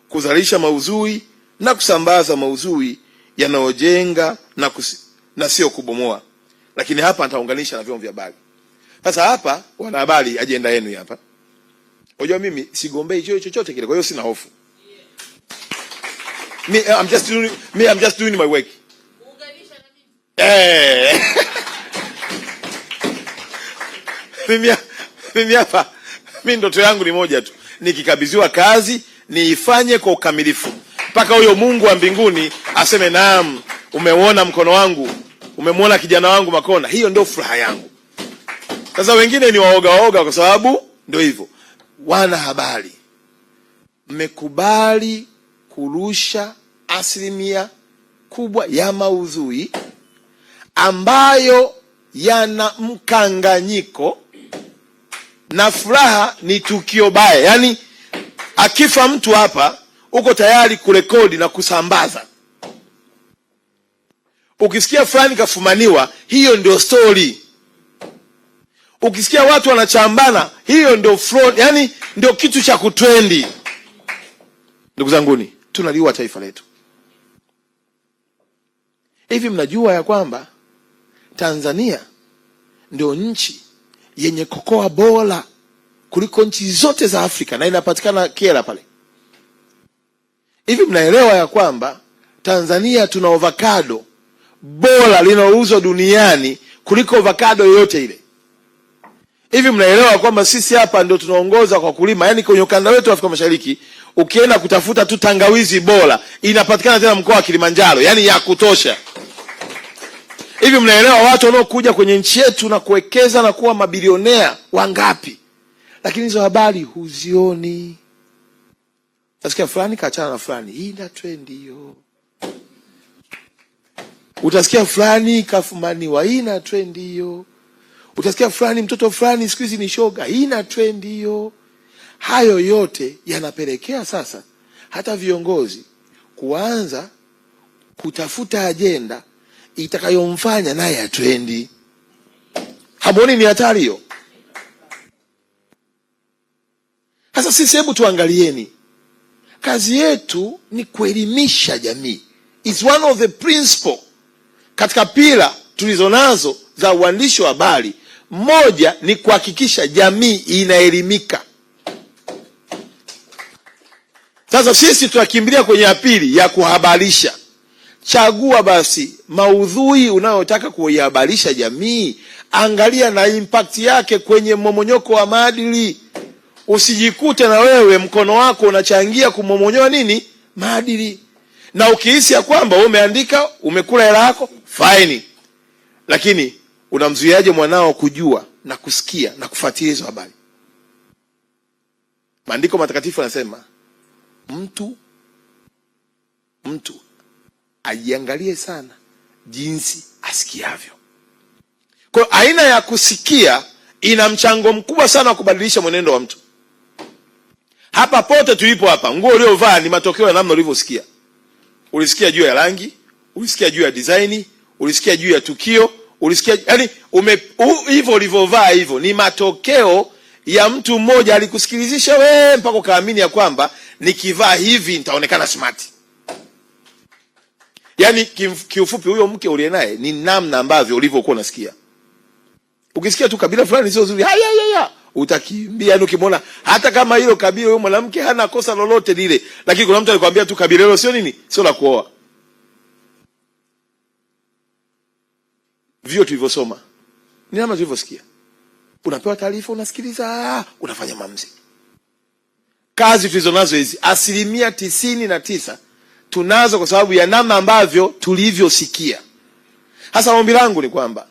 kuzalisha maudhui na kusambaza maudhui yanayojenga na sio kubomoa. Lakini hapa nitaunganisha na vyombo vya habari. Sasa hapa wana habari, ajenda yenu hapa. Unajua mimi sigombei chochote kile, kwa hiyo sina hofu. I'm just doing my work. Mimi hapa, mimi ndoto yangu ni moja tu. Nikikabidhiwa kazi, niifanye kwa ukamilifu. Mpaka huyo Mungu wa mbinguni aseme naam, umeona mkono wangu, umemwona kijana wangu Makonda. Hiyo ndio furaha yangu. Sasa wengine ni waoga kwa sababu ndio hivyo. Wana habari, mmekubali kurusha asilimia kubwa ya maudhui ambayo yana mkanganyiko, na furaha ni tukio baya. Yaani akifa mtu hapa, uko tayari kurekodi na kusambaza. Ukisikia fulani kafumaniwa, hiyo ndio story. Ukisikia watu wanachambana, hiyo ndio fraud, yani ndio kitu cha kutrendi. Ndugu zanguni, tunaliua taifa letu. Hivi mnajua ya kwamba Tanzania ndio nchi yenye kokoa bora kuliko nchi zote za Afrika, na inapatikana Kyela pale. Hivi mnaelewa ya kwamba Tanzania tuna avocado bora linalouzwa duniani kuliko avocado yoyote ile? Hivi mnaelewa kwamba sisi hapa ndio tunaongoza kwa kulima, yani kwenye ukanda wetu wa Afrika Mashariki, ukienda kutafuta tu tangawizi bora inapatikana tena mkoa wa Kilimanjaro, yani ya kutosha. Hivi mnaelewa watu wanaokuja kwenye nchi yetu na kuwekeza na kuwa mabilionea wangapi? Lakini hizo habari huzioni. Utasikia fulani kaachana na fulani, hii ina trend hiyo. Utasikia fulani kafumaniwa, hii ina trend hiyo. Utasikia fulani mtoto fulani siku hizi ni shoga, hii ina trend hiyo. Hayo yote yanapelekea sasa hata viongozi kuanza kutafuta ajenda itakayomfanya naye atrendi. Hamuoni ni hatari hiyo? Sasa sisi hebu tuangalieni. Kazi yetu ni kuelimisha jamii. It's one of the principle katika pila tulizonazo za uandishi wa habari. Moja ni kuhakikisha jamii inaelimika. Sasa sisi tunakimbilia kwenye ya pili ya kuhabarisha. Chagua basi maudhui unayotaka kuihabarisha jamii, angalia na impact yake kwenye mmomonyoko wa maadili. Usijikute na wewe mkono wako unachangia kumomonyoa nini? Maadili. Na ukihisi ya kwamba umeandika, umekula hela yako, fine. Lakini unamzuiaje mwanao kujua na kusikia na kufuatilia hizo habari? Maandiko matakatifu yanasema mtu ajiangalie sana jinsi asikiavyo. Kwa aina ya kusikia ina mchango mkubwa sana wa kubadilisha mwenendo wa mtu. Hapa pote tulipo hapa, nguo uliovaa ni matokeo ya namna ulivyosikia. Ulisikia juu ya rangi, ulisikia juu ya design, ulisikia juu ya tukio, ulisikia, yani hivyo ulivyovaa hivyo ni matokeo ya mtu mmoja alikusikilizisha wewe mpaka ukaamini ya kwamba nikivaa hivi nitaonekana smart. Yani kiufupi huyo mke uliye naye ni namna ambavyo ulivyokuwa unasikia. Ukisikia tu kabila fulani sio nzuri, utakimbia. Yani ukimwona hata kama hilo kabila huyo mwanamke hana kosa lolote lile, lakini kuna mtu alikwambia tu kabila hilo sio nini? Sio la kuoa. Vio tulivyosoma ni namna tulivyosikia. Unapewa taarifa, unasikiliza, unafanya maamuzi. Kazi tulizonazo hizi 99% tunazo kwa sababu ya namna ambavyo tulivyosikia. Hasa ombi langu ni kwamba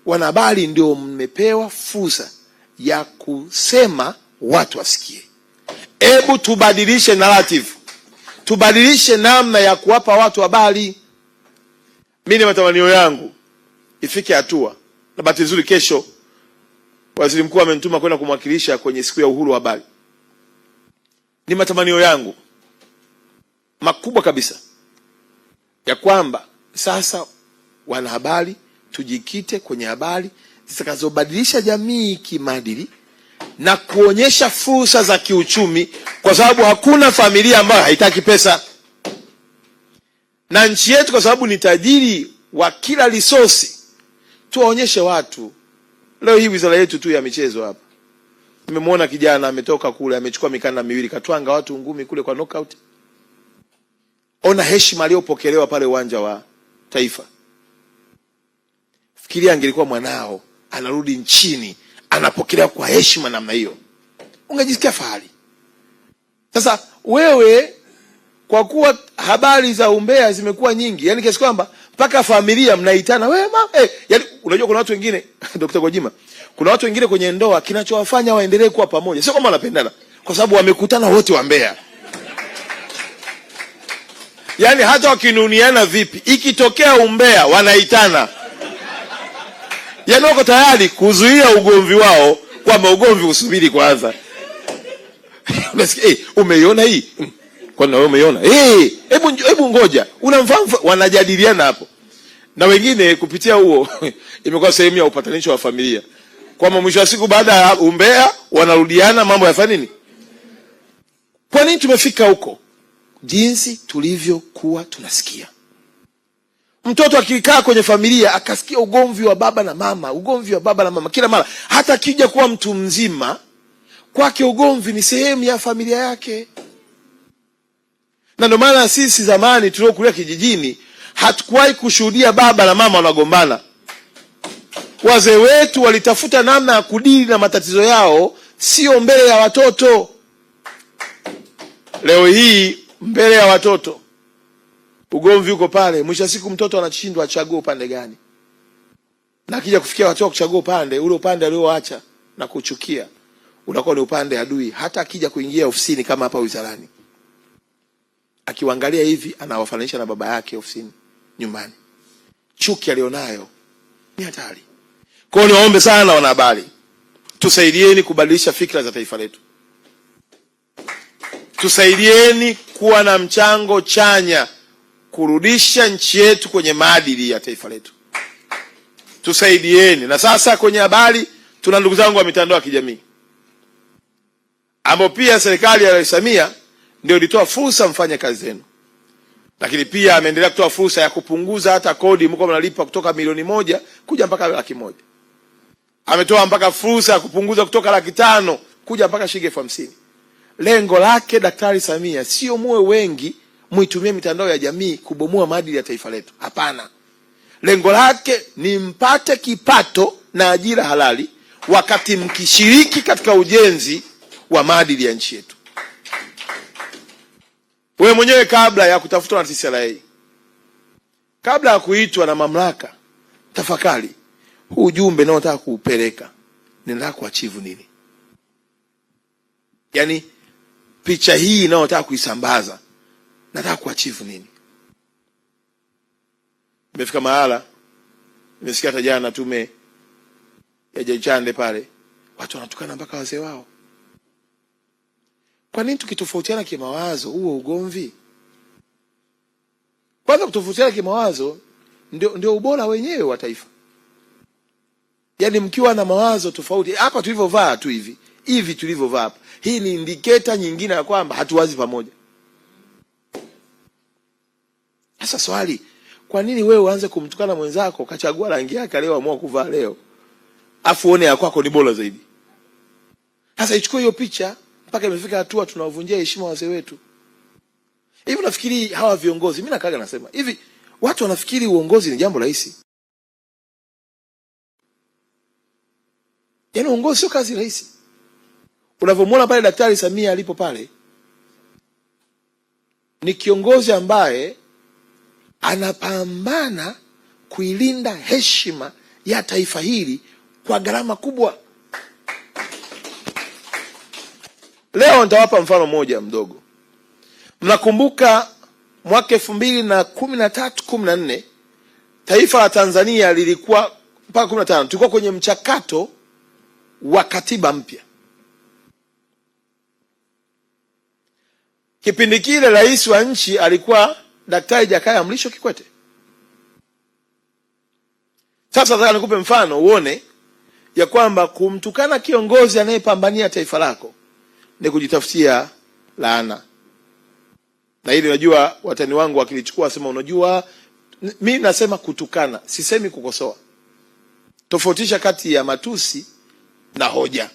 wanahabari ndio mmepewa fursa ya kusema watu wasikie. Hebu tubadilishe narrative. Tubadilishe namna ya kuwapa watu habari. Mimi ni matamanio yangu ifike hatua, na bahati nzuri kesho waziri mkuu amenituma kwenda kumwakilisha kwenye siku ya uhuru wa habari. Ni matamanio yangu makubwa kabisa ya kwamba sasa wanahabari tujikite kwenye habari zitakazobadilisha jamii kimaadili, na kuonyesha fursa za kiuchumi, kwa sababu hakuna familia ambayo haitaki pesa. Na nchi yetu kwa sababu ni tajiri wa kila resource, tuwaonyeshe watu. Leo hii wizara yetu tu ya michezo hapa, nimemwona kijana ametoka kule, amechukua mikanda miwili, katwanga watu ngumi kule kwa knockout. Ona heshima aliyopokelewa pale uwanja wa Taifa. Fikiria angelikuwa mwanao anarudi nchini anapokelewa kwa heshima namna hiyo, ungejisikia fahari. Sasa wewe, kwa kuwa habari za umbea zimekuwa nyingi, yani kiasi kwamba mpaka familia mnaitana wewe mama, yani unajua kuna watu wengine Dr. Gwajima, kuna watu wengine kwenye ndoa kinachowafanya waendelee kuwa pamoja sio kama wanapendana, kwa sababu wamekutana wote wa Mbeya. Yani hata wakinuniana vipi, ikitokea umbea wanaitana. Yani wako tayari kuzuia ugomvi wao, kwamba ugomvi usubiri kwanza. Unasikia, umeiona hii? Kwa nini wewe umeiona? Hebu ngoja. Unamfahamu? Wanajadiliana hapo. Na wengine kupitia huo imekuwa sehemu ya upatanisho wa familia. Kwa mwisho wa siku baada ya umbea wanarudiana, mambo yafanya nini? Kwa nini tumefika huko? Jinsi tulivyokuwa tunasikia. Mtoto akikaa kwenye familia akasikia ugomvi wa baba na mama, ugomvi wa baba na mama kila mara, hata akija kuwa mtu mzima, kwake ugomvi ni sehemu ya familia yake. Na ndio maana sisi zamani tuliokulia kijijini hatukuwahi kushuhudia baba na mama wanagombana. Wazee wetu walitafuta namna ya kudili na matatizo yao, sio mbele ya watoto. Leo hii mbele ya watoto ugomvi uko pale, mwisho siku mtoto anashindwa achague upande gani. Na akija kufikia watu wa kuchagua upande, ule upande alioacha na kuchukia unakuwa ni upande adui. Hata akija kuingia ofisini kama hapa wizarani, akiwaangalia hivi anawafananisha na baba yake ofisini, nyumbani. Chuki alionayo ni hatari. Kwa hiyo niwaombe sana wanahabari, tusaidieni kubadilisha fikra za taifa letu. Tusaidieni kuwa na mchango chanya kurudisha nchi yetu kwenye maadili ya taifa letu. Tusaidieni. Na sasa kwenye habari tuna ndugu zangu wa mitandao ya kijamii, ambao pia serikali ya Rais Samia ndio ilitoa fursa mfanye kazi zenu. Lakini pia ameendelea kutoa fursa ya kupunguza hata kodi mko mnalipa kutoka milioni 1 kuja mpaka 100,000. Ametoa mpaka fursa ya kupunguza kutoka 500,000 kuja mpaka shilingi 50,000. Lengo lake Daktari Samia sio muwe wengi muitumie mitandao ya jamii kubomoa maadili ya taifa letu. Hapana. Lengo lake ni mpate kipato na ajira halali wakati mkishiriki katika ujenzi wa maadili ya nchi yetu. Wewe mwenyewe kabla ya kutafutwa na TCRA, kabla ya kuitwa na mamlaka, tafakari huu ujumbe nao nataka kuupeleka, ninataka kuachieve nini? Yani picha hii nao nataka kuisambaza, nataka kuachieve nini? Nimefika mahala, nimesikia hata jana tume ya Jaji Chande pale, watu wanatukana mpaka wazee wao. Kwa nini tukitofautiana kimawazo huo ugomvi? Kwanza kutofautiana kimawazo ndio ubora wenyewe wa taifa. Yaani mkiwa na mawazo tofauti, hapa tulivyovaa tu hivi tulivyovaa hapa, hii ni indicator nyingine ya kwamba hatuwazi pamoja. Sasa swali, kwa nini wewe uanze kumtukana mwenzako kachagua rangi yake leo amua kuvaa leo, afu uone ya kwako ni bora zaidi? Sasa ichukue hiyo picha mpaka imefika hatua tunawavunjia heshima wazee wetu. Hivi nafikiri hawa viongozi, mimi nakaga nasema hivi, watu wanafikiri uongozi ni jambo rahisi. Yaani uongozi sio kazi rahisi. Unavyomuona pale Daktari Samia alipo pale, ni kiongozi ambaye anapambana kuilinda heshima ya taifa hili kwa gharama kubwa. Leo nitawapa mfano mmoja mdogo. Mnakumbuka mwaka 2013-14 taifa la Tanzania lilikuwa mpaka 15 tulikuwa kwenye mchakato wa katiba mpya. Kipindi kile rais wa nchi alikuwa Daktari Jakaya Mrisho Kikwete. Sasa nataka nikupe mfano uone ya kwamba kumtukana kiongozi anayepambania taifa lako ni kujitafutia laana. Na hili najua watani wangu wakilichukua wasema, unajua mimi nasema kutukana, sisemi kukosoa. Tofautisha kati ya matusi na hoja.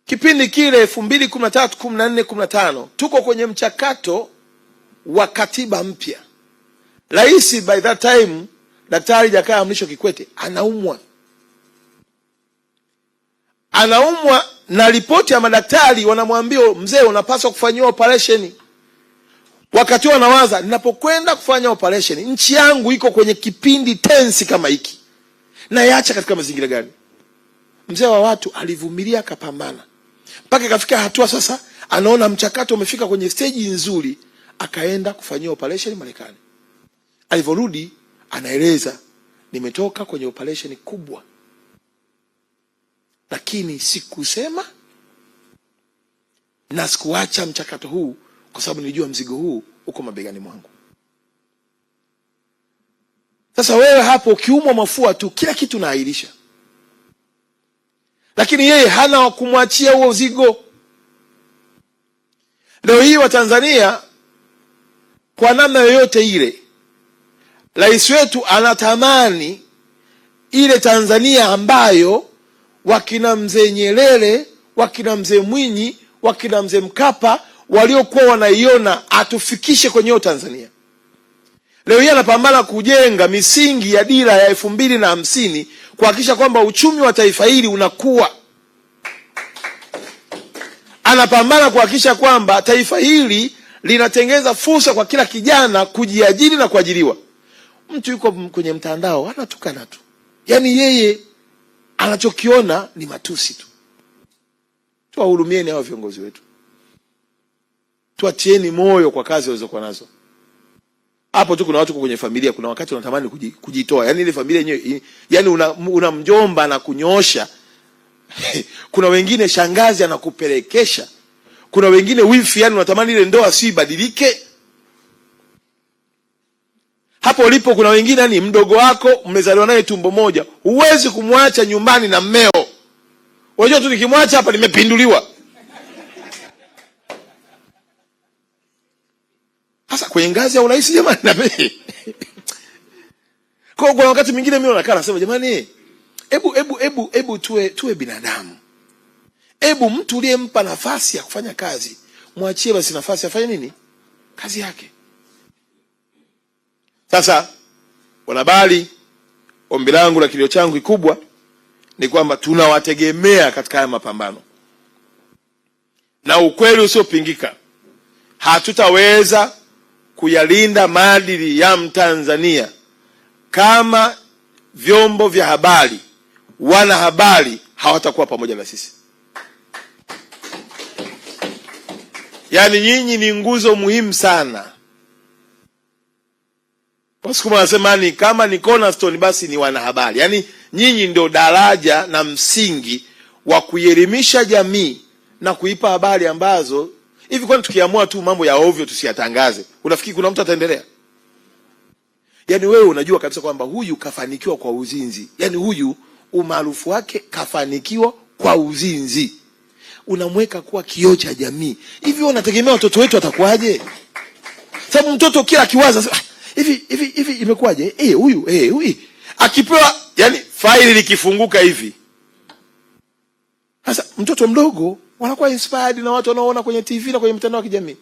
Kipindi kile 2013, 14, 15 tuko kwenye mchakato wa katiba mpya. Rais by that time Daktari Jakaya Mrisho Kikwete anaumwa na ripoti ya madaktari wanamwambia, mzee unapaswa kufanyiwa operation. Wakati wanawaza, ninapokwenda kufanya operation nchi yangu iko kwenye kipindi tensi kama hiki, na yaacha katika mazingira gani? Mzee wa watu alivumilia, akapambana mpaka ikafika hatua sasa anaona mchakato umefika kwenye stage nzuri, akaenda kufanyiwa operation Marekani. Alivorudi anaeleza, nimetoka kwenye operation kubwa, lakini sikusema na sikuacha mchakato huu kwa sababu nilijua mzigo huu uko mabegani mwangu. Sasa wewe hapo ukiumwa mafua tu kila kitu naahirisha, lakini yeye hana wa kumwachia huo mzigo. Leo hii wa Tanzania kwa namna yoyote ile, rais wetu anatamani ile Tanzania ambayo wakina mzee Nyerere, wakina mzee Mwinyi, wakina mzee Mkapa waliokuwa wanaiona, atufikishe kwenye hiyo Tanzania. Leo hii anapambana kujenga misingi ya dira ya 2050 kuhakikisha kwamba uchumi wa taifa hili unakuwa. Anapambana kuhakikisha kwamba taifa hili linatengeza fursa kwa kila kijana kujiajiri na kuajiriwa. Mtu yuko kwenye mtandao anatukana tu, yaani yeye anachokiona ni matusi tu. Tuwahurumieni hao viongozi wetu, tuatieni moyo kwa kazi walizokuwa nazo. Hapo tu kuna watu kwenye familia, kuna wakati unatamani kujitoa, yaani ile familia yenyewe, yaani una mjomba na kunyosha kuna wengine shangazi anakupelekesha, kuna wengine wifi, yaani unatamani ile ndoa si ibadilike. Hapo ulipo kuna wengine yani mdogo wako mmezaliwa naye tumbo moja, huwezi kumwacha nyumbani na mmeo. Unajua tu nikimwacha hapa nimepinduliwa. Sasa kwenye ngazi ya urais jamani na mimi. Kwa wakati mwingine mimi nakaa nasema, jamani hebu tuwe binadamu. Hebu mtu uliyempa nafasi ya kufanya kazi, mwachie basi nafasi afanye nini? Kazi yake. Sasa wanabali, ombi langu la kilio changu kikubwa ni kwamba tunawategemea katika haya mapambano. Na ukweli usiopingika, hatutaweza kuyalinda maadili ya Mtanzania kama vyombo vya habari, wana habari hawatakuwa pamoja na sisi. Yaani nyinyi ni nguzo muhimu sana. Wasukuma wanasema ni kama ni cornerstone basi ni wanahabari. Yaani nyinyi ndio daraja na msingi wa kuelimisha jamii na kuipa habari ambazo hivi, kwani tukiamua tu mambo ya ovyo tusiyatangaze, unafikiri kuna mtu ataendelea? Yaani wewe unajua kabisa kwamba huyu kafanikiwa kwa uzinzi, yaani huyu umaarufu wake kafanikiwa kwa uzinzi, unamweka kuwa kioo cha jamii. Hivi unategemea watoto wetu watakuaje? Sababu mtoto kila akiwaza hivi imekuaje? Huyu akipewa, yani faili likifunguka hivi, sasa mtoto mdogo wanakuwa inspired na watu wanaoona kwenye TV na kwenye mtandao wa kijamii.